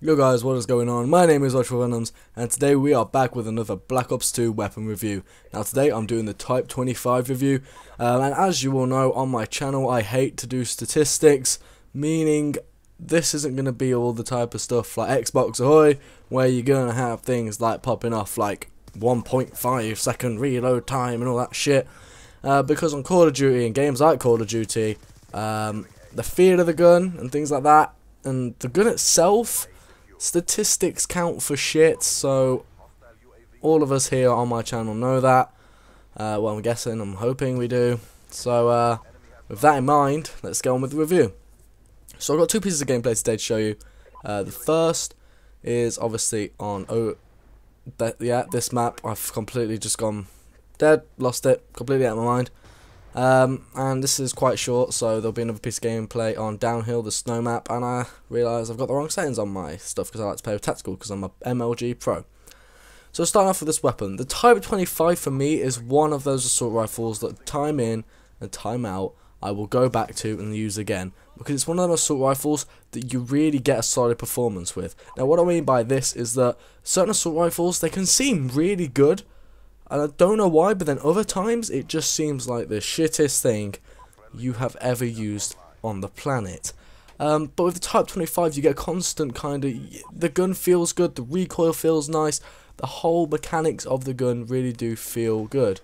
Yo guys, what is going on? My name is VirtualVenomZ, and today we are back with another Black Ops 2 weapon review. Now today I'm doing the Type 25 review, and as you all know on my channel I hate to do statistics, meaning this isn't going to be all the type of stuff like Xbox Ahoy, where you're going to have things like popping off like 1.5 second reload time and all that shit, because on Call of Duty and games like Call of Duty, the feel of the gun and things like that, and the gun itself, statistics count for shit, so all of us here on my channel know that. Well, I'm guessing, I'm hoping we do. So with that in mind, let's get on with the review. So I've got two pieces of gameplay today to show you. The first is obviously on this map. I've completely just gone dead, lost it, completely out of my mind. And this is quite short, so there'll be another piece of gameplay on Downhill, the snow map, and I realise I've got the wrong settings on my stuff because I like to play with tactical because I'm a MLG pro. So starting off with this weapon, the Type 25 for me is one of those assault rifles that time in and time out I will go back to and use again, because it's one of those assault rifles that you really get a solid performance with. Now what I mean by this is that certain assault rifles, they can seem really good, and I don't know why, but then other times it just seems like the shittest thing you have ever used on the planet. But with the Type 25 you get a constant kind of, the gun feels good, the recoil feels nice, the whole mechanics of the gun really do feel good.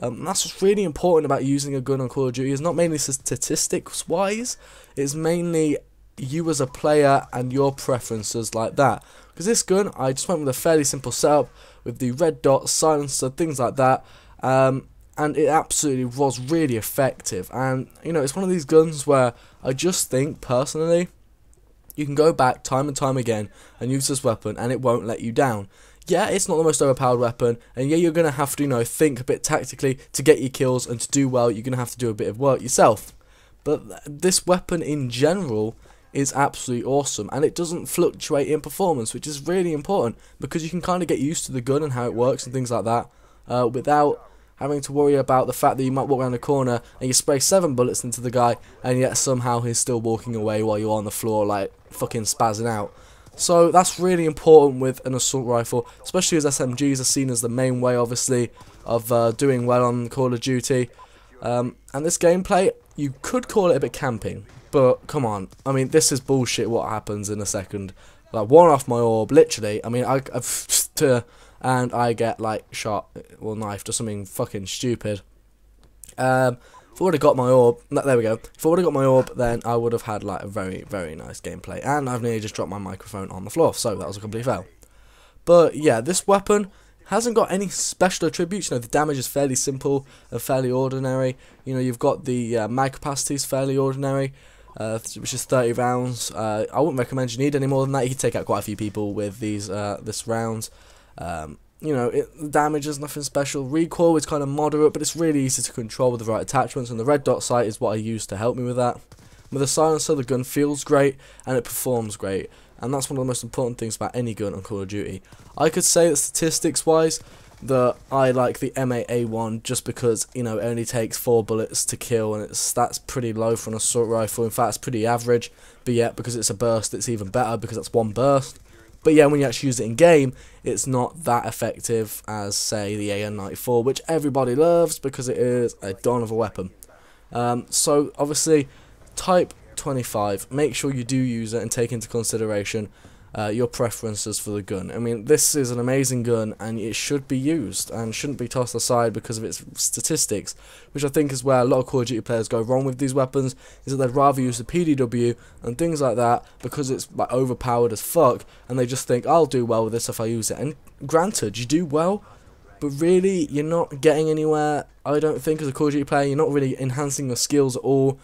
And that's what's really important about using a gun on Call of Duty, is not mainly statistics wise, it's mainly you as a player and your preferences like that. Because this gun, I just went with a fairly simple setup with the red dot, silencer, things like that, and it absolutely was really effective. And you know, it's one of these guns where I just think personally you can go back time and time again and use this weapon and it won't let you down. Yeah, it's not the most overpowered weapon, and yeah, you're going to have to, you know, think a bit tactically to get your kills, and to do well you're going to have to do a bit of work yourself. But this weapon in general is absolutely awesome, and it doesn't fluctuate in performance, which is really important, because you can kind of get used to the gun and how it works and things like that, without having to worry about the fact that you might walk around the corner and you spray 7 bullets into the guy, and yet somehow he's still walking away while you're on the floor like fucking spazzing out. So that's really important with an assault rifle, especially as SMGs are seen as the main way, obviously, of doing well on Call of Duty. And this gameplay, you could call it a bit camping, but come on, I mean, this is bullshit what happens in a second. Like, one off my orb, literally, I mean, and I get, like, shot, or knifed, or something fucking stupid. If I would have got my orb, there we go, if I would have got my orb, then I would have had like a very, very nice gameplay, and I've nearly just dropped my microphone on the floor, so that was a complete fail. But yeah, this weapon hasn't got any special attributes. You know, the damage is fairly simple and fairly ordinary. You know, you've got the mag capacity is fairly ordinary, which is 30 rounds. I wouldn't recommend you need any more than that. You can take out quite a few people with these this rounds. You know, the damage is nothing special. Recoil is kind of moderate, but it's really easy to control with the right attachments, and the red dot sight is what I use to help me with that. With the silencer, the gun feels great and it performs great, and that's one of the most important things about any gun on Call of Duty. I could say that statistics wise that I like the M8A1 just because, you know, it only takes 4 bullets to kill, and that's pretty low for an assault rifle. In fact, it's pretty average, but yet because it's a burst it's even better because that's 1 burst. But yeah, when you actually use it in game, it's not that effective as, say, the AN-94, which everybody loves because it is a don of a weapon. So, obviously, Type 25, make sure you do use it and take into consideration your preferences for the gun. I mean, this is an amazing gun, and it should be used and shouldn't be tossed aside because of its statistics, which I think is where a lot of Call of Duty players go wrong with these weapons, is that they'd rather use the PDW and things like that because it's like overpowered as fuck, and they just think, I'll do well with this if I use it. And granted, you do well, but really you're not getting anywhere, I don't think, as a Call of Duty player. You're not really enhancing your skills at all,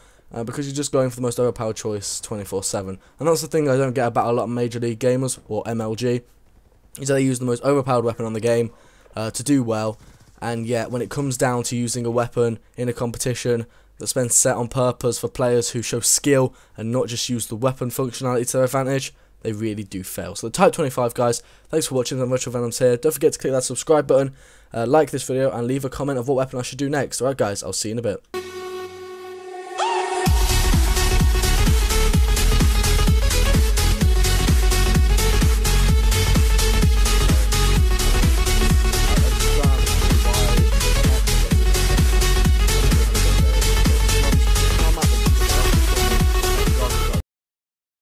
because you're just going for the most overpowered choice 24/7. And that's the thing I don't get about a lot of Major League gamers, or MLG, is that they use the most overpowered weapon on the game to do well, and yet when it comes down to using a weapon in a competition that's been set on purpose for players who show skill and not just use the weapon functionality to their advantage, they really do fail. So the Type 25, guys, thanks for watching. I'm VirtualVenomZ here. Don't forget to click that subscribe button, like this video, and leave a comment of what weapon I should do next. Alright guys, I'll see you in a bit.